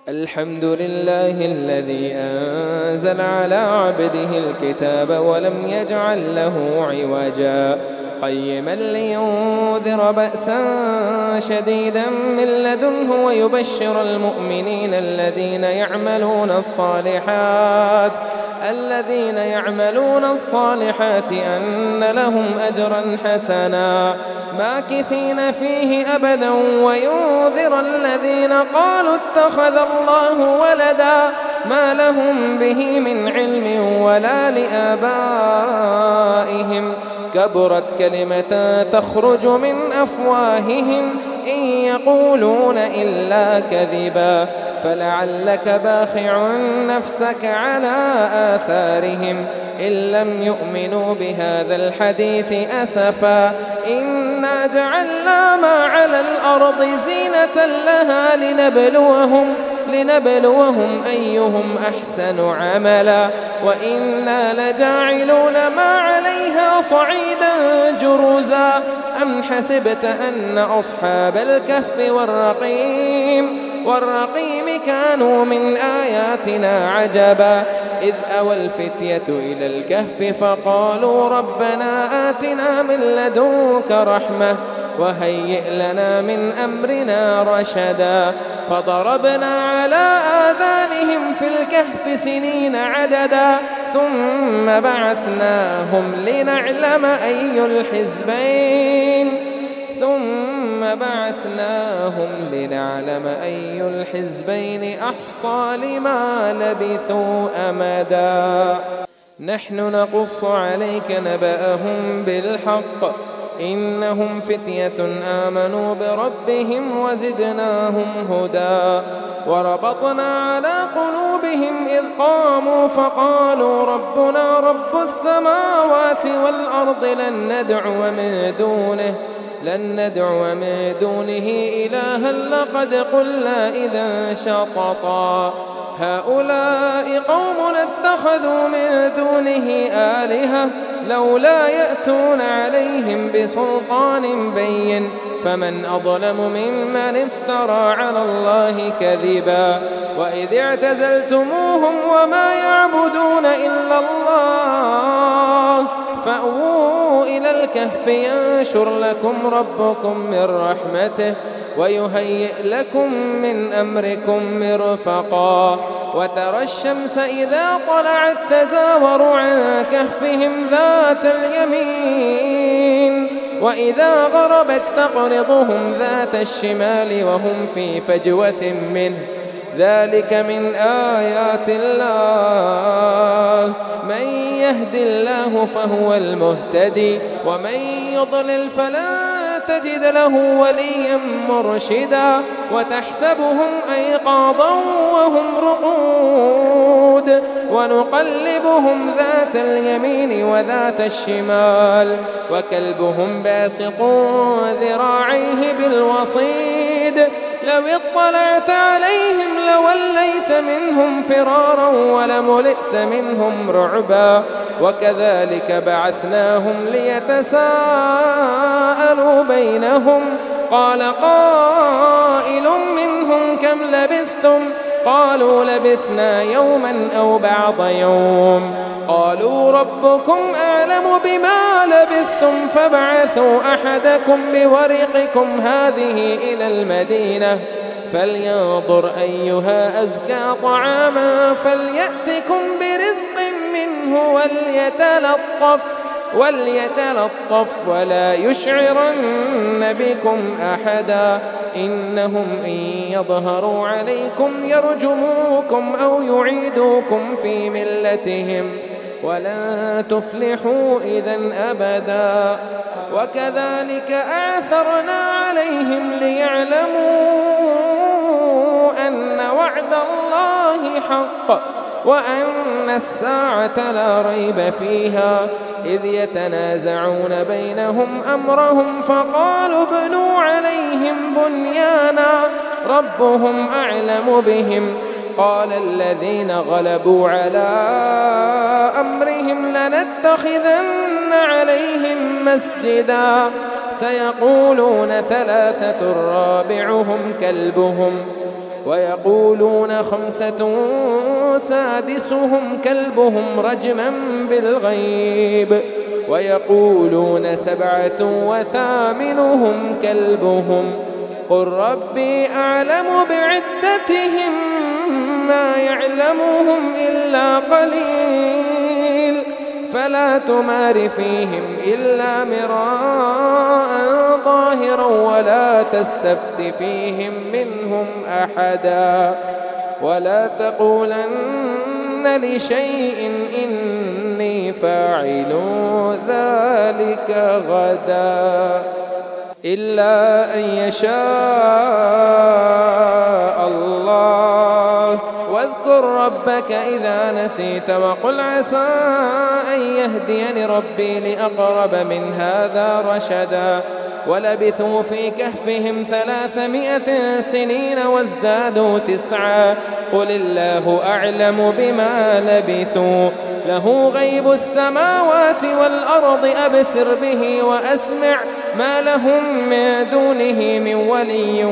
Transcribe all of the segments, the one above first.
الحمد لله الذي أنزل على عبده الكتاب ولم يجعل له عوجا قيما لينذر بأسا شديدا من لدنه ويبشر المؤمنين الذين يعملون الصالحات أن لهم أجرا حسنا ماكثين فيه أبدا وينذر الذين قالوا اتخذ الله ولدا ما لهم به من علم ولا لآبائهم كبرت كلمة تخرج من أفواههم إن يقولون إلا كذبا فلعلك باخع نفسك على آثارهم إن لم يؤمنوا بهذا الحديث أسفا إنا جعلنا ما على الأرض زينة لها لنبلوهم أيهم أحسن عملا وإنا لجاعلون ما عليها صعيدا جرزا أم حسبت أن أصحاب الكهف والرقيم كانوا من آياتنا عجبا إذ أوى الفتية إلى الكهف فقالوا ربنا آتنا من لدنك رحمة وهيئ لنا من أمرنا رشدا فضربنا على آذانهم في الكهف سنين عددا ثم بعثناهم لنعلم أي الحزبين أحصى لما لبثوا أمدا نحن نقص عليك نبأهم بالحق إنهم فتية آمنوا بربهم وزدناهم هدى وربطنا على قلوبهم إذ قاموا فقالوا ربنا رب السماوات والأرض لن ندعو من دونه إلها لقد قلنا إذا شططا هؤلاء قوم اتخذوا من دونه آلهة لولا يأتون عليهم بسلطان بين فمن أظلم ممن افترى على الله كذبا وإذ اعتزلتموهم وما يعبدون إلا الله فأووا إلى الكهف ينشر لكم ربكم من رحمته ويهيئ لكم من أمركم مرفقا وترى الشمس إذا طلعت تزاور عن كهفهم ذات اليمين وإذا غربت تقرضهم ذات الشمال وهم في فجوة منه ذلك من آيات الله من يهد الله فهو المهتدي ومن يضلل فلا تجد له وليا مرشدا وتحسبهم أيقاظا وهم رقود ونقلبهم ذات اليمين وذات الشمال وكلبهم باسط ذراعيه بالوصيد لو اطلعت عليهم لوليت منهم فرارا ولملئت منهم رعبا وكذلك بعثناهم ليتساءلوا بينهم قال قائل منهم كم لبثتم قالوا لبثنا يوما أو بعض يوم قالوا ربكم أعلم بما لبثتم فابعثوا أحدكم بورقكم هذه إلى المدينة فلينظر أيها أزكى طعاما فليأتكم برزق منه وليتلطف ولا يشعرن بكم أحدا إنهم إن يظهروا عليكم يرجموكم أو يعيدوكم في ملتهم ولن تفلحوا إذن أبدا وكذلك أعثرنا عليهم ليعلموا أن وعد الله حق وأن الساعة لا ريب فيها إذ يتنازعون بينهم أمرهم فقالوا ابنوا عليهم بنيانا ربهم أعلم بهم قال الذين غلبوا على أمرهم لنتخذن عليهم مسجدا سيقولون ثلاثة رابعهم كلبهم ويقولون 5 سادسهم كلبهم رجما بالغيب ويقولون 7 وثامنهم كلبهم قل ربي أعلم بعدتهم ما يعلمهم إلا قليل فلا تمار فيهم إلا مراء ظاهرا ولا تستفت فيهم منهم أحدا ولا تقولن لشيء إني فاعل ذلك غدا إلا أن يشاء الله واذكر ربك إذا نسيت وقل عسى أن يهديني ربي لأقرب من هذا رشدا ولبثوا في كهفهم 300 سنين وازدادوا 9 قل الله أعلم بما لبثوا له غيب السماوات والأرض أبصر به وأسمع ما لهم من دونه من ولي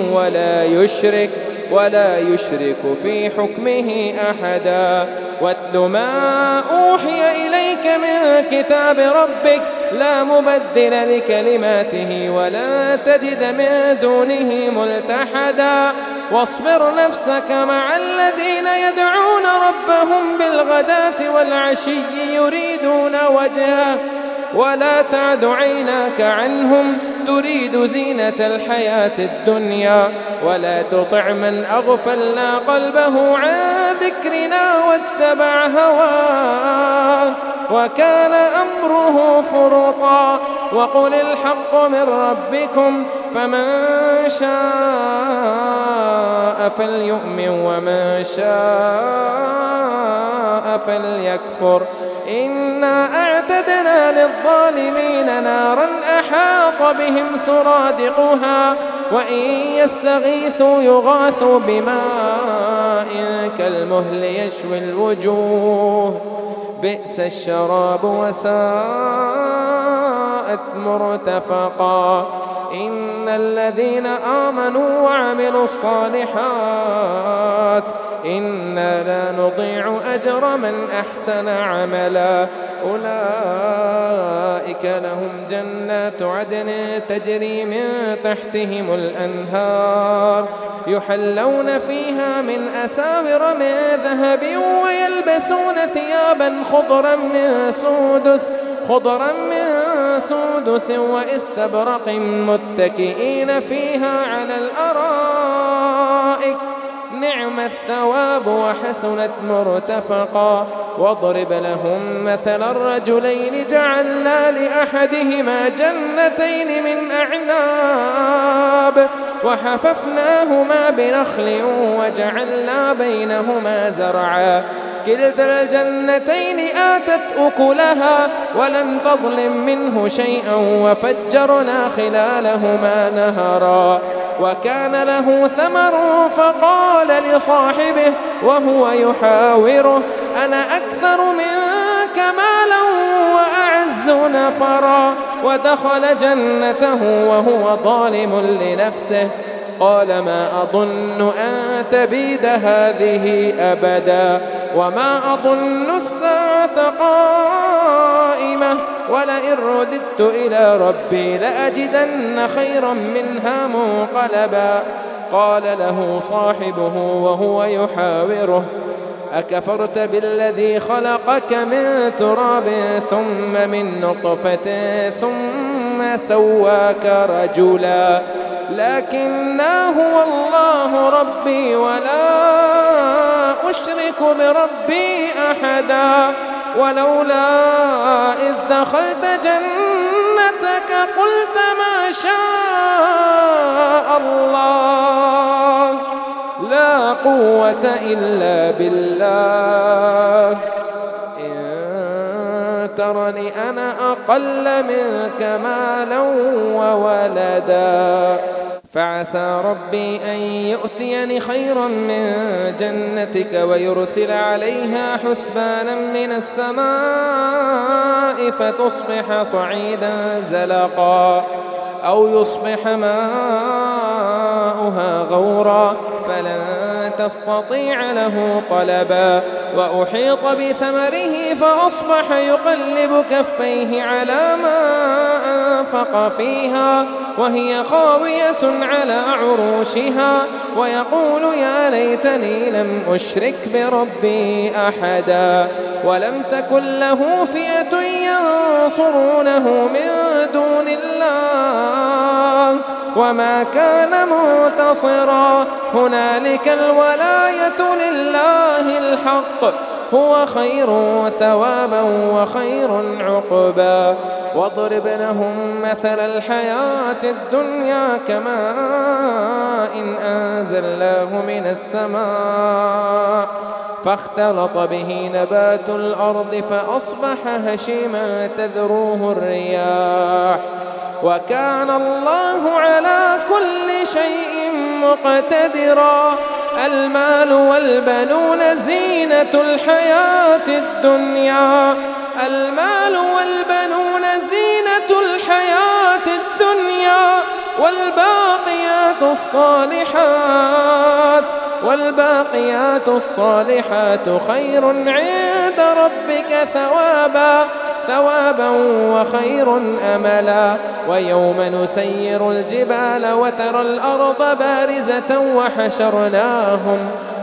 ولا يشرك في حكمه أحدا واتل ما أوحي إليك من كتاب ربك لا مبدل لكلماته ولا تجد من دونه ملتحدا واصبر نفسك مع الذين يدعون ربهم بالغداة والعشي يريدون وجهه ولا تعد عيناك عنهم تريد زينة الحياة الدنيا ولا تطع من أغفلنا قلبه عن ذكرنا واتبع هواه وكان أمره فرطا وقل الحق من ربكم فمن شاء فليؤمن ومن شاء فليكفر إنا أعتدنا للظالمين نارا أحاط بهم سرادقها وإن يستغيثوا يغاثوا بماء كالمهل يشوي الوجوه بئس الشراب وساءت مرتفقا إن الذين آمنوا وعملوا الصالحات إنا لا نضيع أجر من أحسن عملا أولئك لهم جنات عدن تجري من تحتهم الأنهار يحلون فيها من أساور من ذهب ويلبسون ثيابا خضرا من سندس واستبرق متكئين فيها على الأرائك نعم الثواب وحسنت مرتفقا واضرب لهم مثل الرجلين جعلنا لأحدهما جنتين من أعناب وحففناهما بنخل وجعلنا بينهما زرعا كلتا الجنتين آتت أكلها ولم تظلم منه شيئا وفجرنا خلالهما نهرا وكان له ثمر فقال لصاحبه وهو يحاوره أنا أكثر منك مالا وأعز نفرا ودخل جنته وهو ظالم لنفسه قال ما أظن أن تبيد هذه أبدا وما أظن الساعة قائمة ولئن رددت إلى ربي لأجدن خيرا منها منقلبا قال له صاحبه وهو يحاوره أكفرت بالذي خلقك من تراب ثم من نطفة ثم سواك رجلا لكنا هو الله ربي ولا أشرك بربي أحدا ولولا إذ دخلت جنتك قلت ما شاء الله لا قوة إلا بالله إن ترني أنا أقل منك مالا وولدا فعسى ربي أن يؤتيني خيرا من جنتك ويرسل عليها حسبانا من السماء فتصبح صعيدا زلقا أو يصبح ماؤها غورا فلن فلن تستطيع له طلبا وأحيط بثمره فأصبح يقلب كفيه على ما أنفق فيها وهي خاوية على عروشها ويقول يا ليتني لم أشرك بربي أحدا ولم تكن له فئة ينصرونه من دون الله وما كان منتصرا هنالك الولاية لله الحق هو خير ثوابا وخير عقبا واضرب لهم مثل الحياة الدنيا كماء إن أنزلناه من السماء فاختلط به نبات الأرض فأصبح هشيما تذروه الرياح وكان الله على كل شيء مقتدرا المال والبنون زينة الحياة الدنيا المال والبنون زينة الحياة الدنيا والباقيات الصالحات خير عند ربك ثوابا وخير أملا ويوم نسير الجبال وترى الأرض بارزة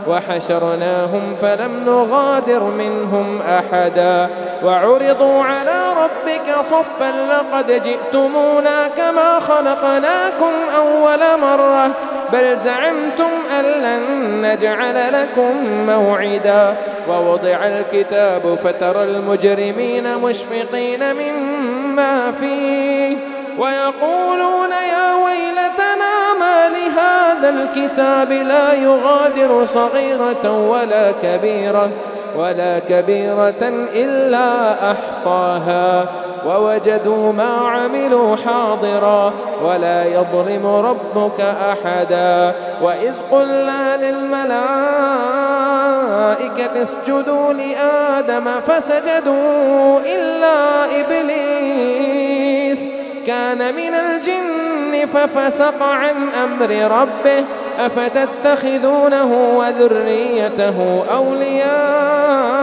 وحشرناهم فلم نغادر منهم أحدا وعرضوا على ربك صفا لقد جئتمونا كما خلقناكم أول مرة بل زعمتم أن لن نجعل لكم موعدا ووضع الكتاب فترى المجرمين مشفقين مما فيه ويقولون يا ويلتنا ما لهذا الكتاب لا يغادر صغيرة ولا كبيرة إلا أحصاها ووجدوا ما عملوا حاضرا ولا يظلم ربك أحدا وإذ قلنا للملائكة اسجدوا لآدم فسجدوا إلا إبليس كان من الجن ففسق عن أمر ربه أفتتخذونه وذريته أولياء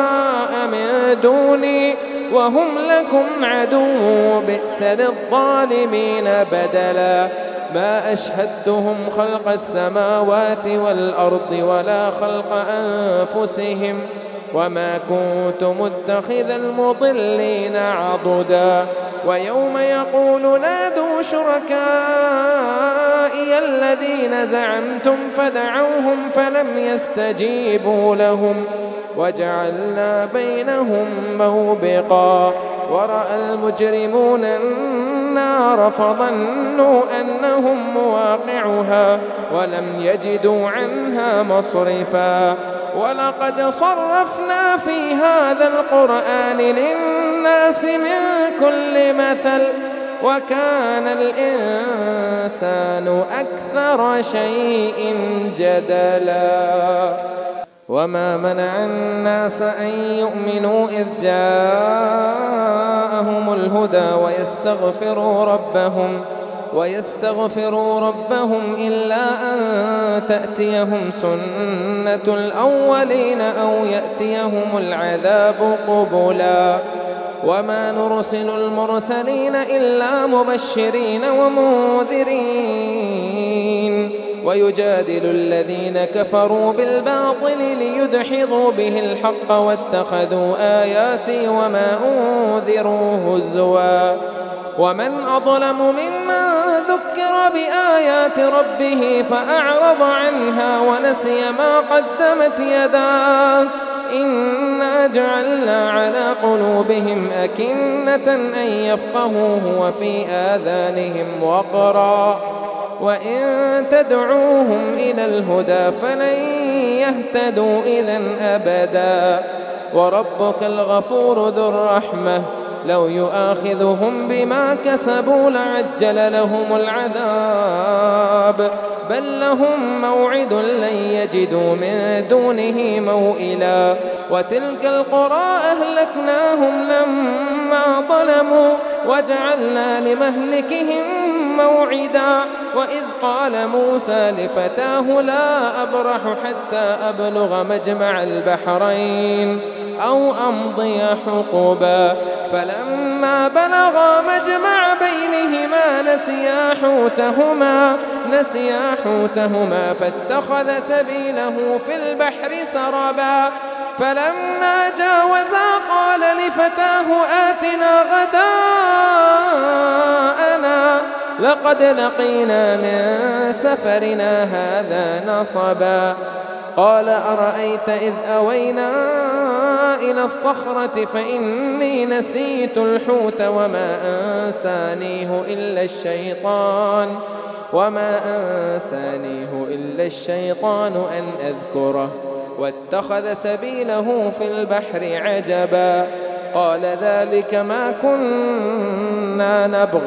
من دوني وهم لكم عدو بئس للظالمين بدلا ما أشهدتهم خلق السماوات والأرض ولا خلق أنفسهم وما كنت متخذ المضلين عضدا ويوم يقول نادوا شركائي الذين زعمتم فدعوهم فلم يستجيبوا لهم وجعلنا بينهم موبقا ورأى المجرمون النار فظنوا أنهم مواقعها ولم يجدوا عنها مصرفا ولقد صرفنا في هذا القرآن للناس من كل مثل وكان الإنسان أكثر شيء جدلا وما منع الناس أن يؤمنوا إذ جاءهم الهدى ويستغفروا ربهم إلا أن تأتيهم سنة الأولين أو يأتيهم العذاب قبلا وما نرسل المرسلين إلا مبشرين ومنذرين ويجادل الذين كفروا بالباطل ليدحضوا به الحق واتخذوا آياتي وما أنذروا هزوا ومن أظلم ممن ذكر بآيات ربه فأعرض عنها ونسي ما قدمت يداه إنا جعلنا على قلوبهم أكنة أن يفقهوه وفي آذانهم وقرا وإن تدعوهم إلى الهدى فلن يهتدوا إذن أبدا وربك الغفور ذو الرحمة لو يؤاخذهم بما كسبوا لعجل لهم العذاب بل لهم موعد لن يجدوا من دونه موئلا وتلك القرى أهلكناهم لما ظلموا وجعلنا لمهلكهم موعدا. وإذ قال موسى لفتاه لا أبرح حتى أبلغ مجمع البحرين أو أمضي حقبا. فلما بلغا مجمع بينهما نسيا حوتهما فاتخذ سبيله في البحر سربا. فلما جاوزا قال لفتاه آتنا غداءنا لقد لقينا من سفرنا هذا نصبا. قال أرأيت إذ أوينا إلى الصخرة فإني نسيت الحوت وما أنسانيه إلا الشيطان أن أذكره واتخذ سبيله في البحر عجبا. قال ذلك ما كنا نبغ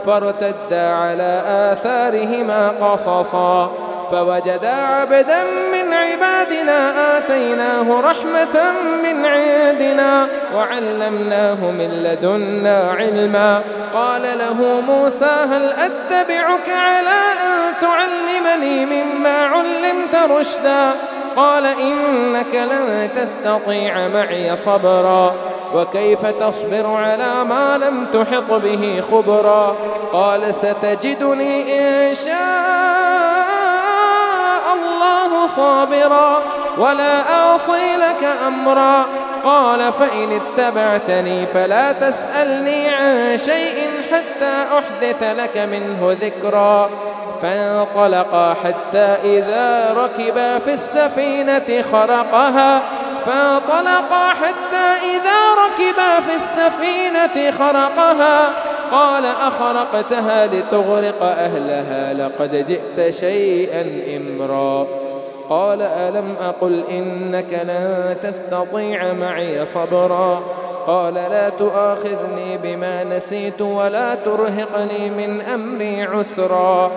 فارتدا على آثارهما قصصا. فوجدا عبدا من عبادنا آتيناه رحمة من عندنا وعلمناه من لدنا علما. قال له موسى هل أتبعك على أن تعلمني مما علمت رشدا. قال إنك لن تستطيع معي صبرا وكيف تصبر على ما لم تحط به خبرا. قال ستجدني إن شاء الله صابرا ولا أعصي لك أمرا. قال فإن اتبعتني فلا تسألني عن شيء حتى أحدث لك منه ذكرا. فانطلقا حتى إذا ركبا في السفينة خرقها قال أخرقتها لتغرق أهلها لقد جئت شيئا إمرا. قال ألم أقل إنك لن تستطيع معي صبرا. قال لا تؤاخذني بما نسيت ولا ترهقني من أمري عسرا.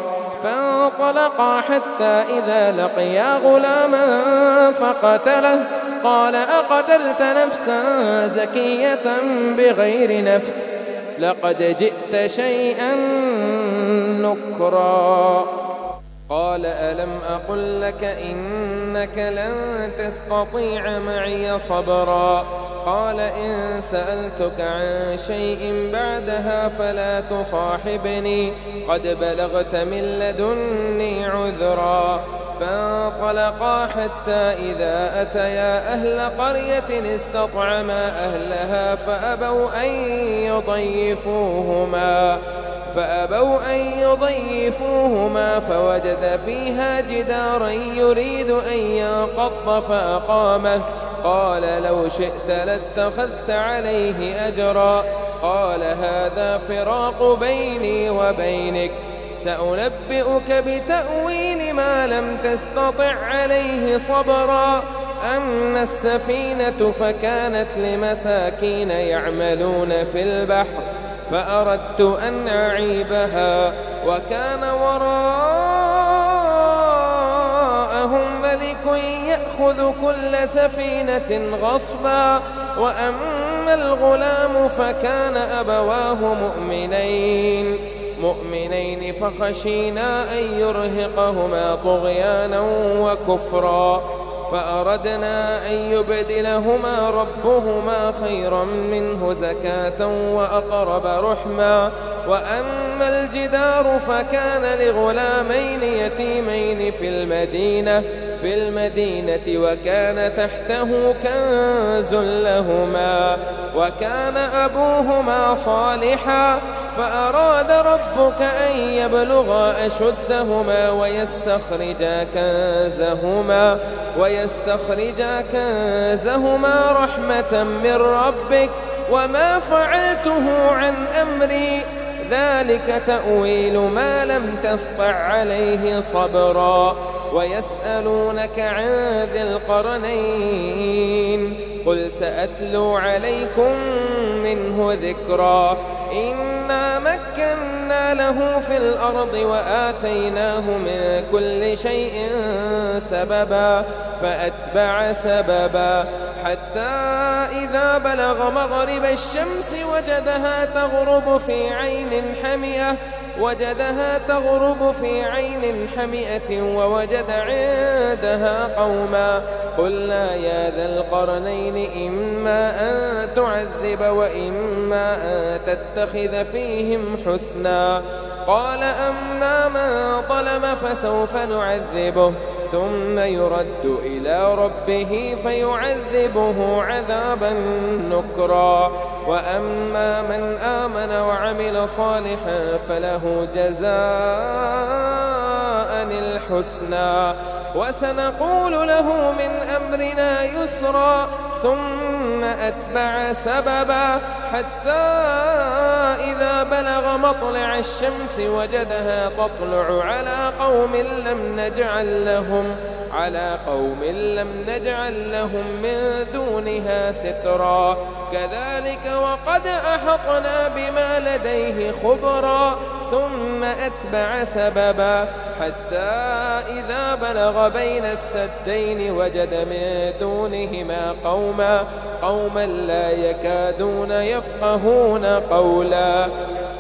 فانطلقا حتى إذا لقيا غلاما فقتله. قال أقتلت نفسا زكية بغير نفس لقد جئت شيئا نكرا. قال ألم أقل لك إنك لن تستطيع معي صبرا. قال إن سألتك عن شيء بعدها فلا تصاحبني قد بلغت من لدني عذرا. فانطلقا حتى إذا أتيا أهل قرية استطعما أهلها فأبوا أن يضيفوهما فوجد فيها جدارا يريد أن ينقض فأقامه. قال لو شئت لاتخذت عليه أجرا. قال هذا فراق بيني وبينك سأنبئك بتأويل ما لم تستطع عليه صبرا. أما السفينة فكانت لمساكين يعملون في البحر فأردت أن أعيبها وكان وراءهم ملك يأخذ كل سفينة غصبا. وأما الغلام فكان أبواه مؤمنين فخشينا أن يرهقهما طغيانا وكفرا. فأردنا أن يبدلهما ربهما خيرا منه زكاة وأقرب رحما. وأما الجدار فكان لغلامين يتيمين في المدينة وكان تحته كنز لهما وكان أبوهما صالحا. فأراد ربك أن يبلغا أشدهما ويستخرجا كنزهما رحمة من ربك وما فعلته عن أمري ذلك تأويل ما لم تسطع عليه صبرا. ويسألونك عن ذي القرنين قل سأتلو عليكم منه ذكرا. إنا مكنا له في الأرض وآتيناه من كل شيء سببا فأتبع سببا حتى إذا بلغ مغرب الشمس وجدها تغرب في عين حمية وجدها تغرب في عين حمئة ووجد عندها قوما قلنا يا ذا القرنين إما أن تعذب وإما أن تتخذ فيهم حسنا قال أما من ظلم فسوف نعذبه ثم يرد إلى ربه فيعذبه عذابا نكرا وأما من آمن وعمل صالحا فله جزاء الحسنى وسنقول له من أمرنا يسرا ثم أتبع سببا حتى إذا بلغ مطلع الشمس وجدها تطلع على قوم لم نجعل لهم من دونها سترا كذلك وقد أحطنا بما لديه خبرا ثم أتبع سببا حتى إذا بلغ بين السدين وجد من دونهما قوما لا يكادون يفقهون قولا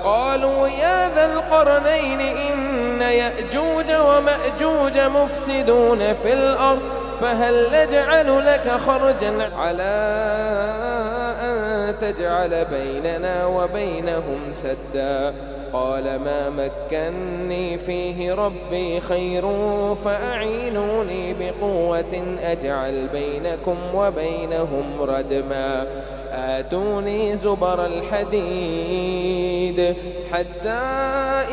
قالوا يا ذا القرنين إن يأجوج ومأجوج مفسدون في الأرض فهل نجعل لك خرجا على أن تجعل بيننا وبينهم سدا قال ما مكني فيه ربي خير فأعينوني بقوة أجعل بينكم وبينهم ردما آتوني زبر الحديد حتى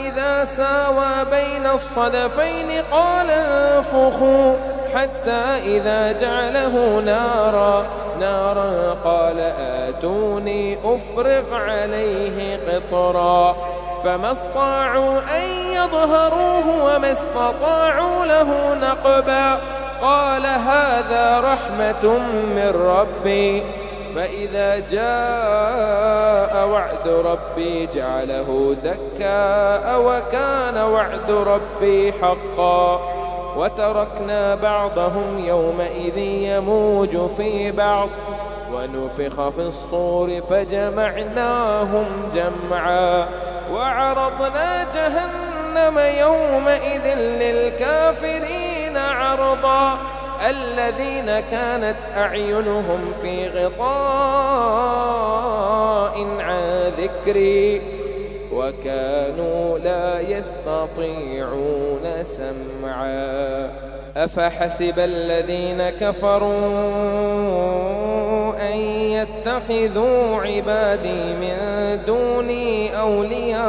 إذا ساوى بين الصدفين قال انفخوا حتى إذا جعله نارا قال آتوني أفرغ عليه قطرا فما استطاعوا أن يظهروه وما استطاعوا له نقبا قال هذا رحمة من ربي فإذا جاء وعد ربي جعله دكاء وكان وعد ربي حقا وتركنا بعضهم يومئذ يموج في بعض ونفخ في الصور فجمعناهم جمعا وعرضنا جهنم يومئذ للكافرين عرضا الذين كانت أعينهم في غطاء عن ذكري وكانوا لا يستطيعون سمعا أفحسب الذين كفروا أن يتخذوا عبادي من دوني أولياء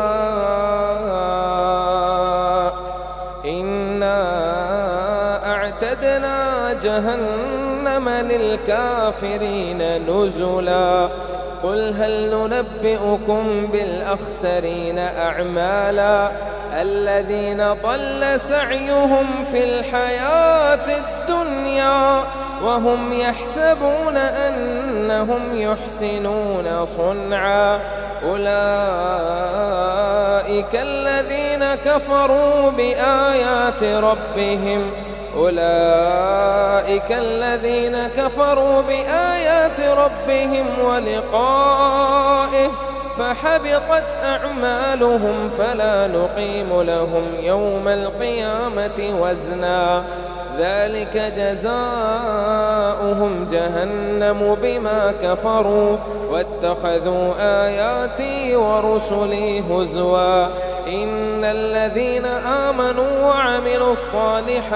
إنا أعتدنا جهنم للكافرين نزلا قل هل ننبئكم بالأخسرين أعمالا الذين ضل سعيهم في الحياة الدنيا وهم يحسبون أنهم يحسنون صنعا أولئك الذين كفروا بآيات ربهم ولقائه فحبطت أعمالهم فلا نقيم لهم يوم القيامة وزنا ذلك جزاؤهم جهنم بما كفروا واتخذوا آياتي ورسلي هزوا إن الذين آمنوا وعملوا الصالحات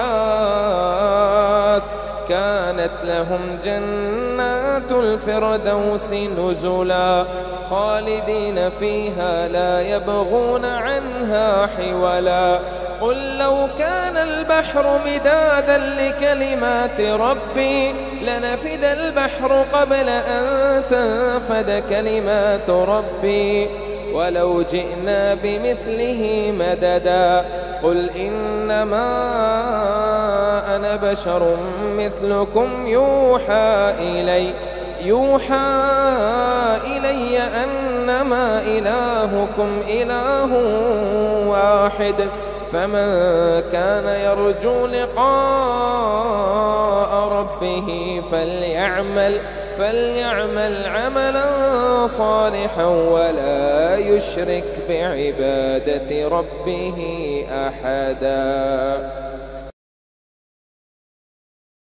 كانت لهم جنات الفردوس نزلا خالدين فيها لا يبغون عنها حولا قل لو كان البحر مدادا لكلمات ربي لنفد البحر قبل أن تنفد كلمات ربي ولو جئنا بمثله مددا قل إنما أنا بشر مثلكم يوحى إلي أنما إلهكم إله واحد فمن كان يرجو لقاء ربه فليعمل عملا صالحا ولا يشرك بعبادة ربه أحدا.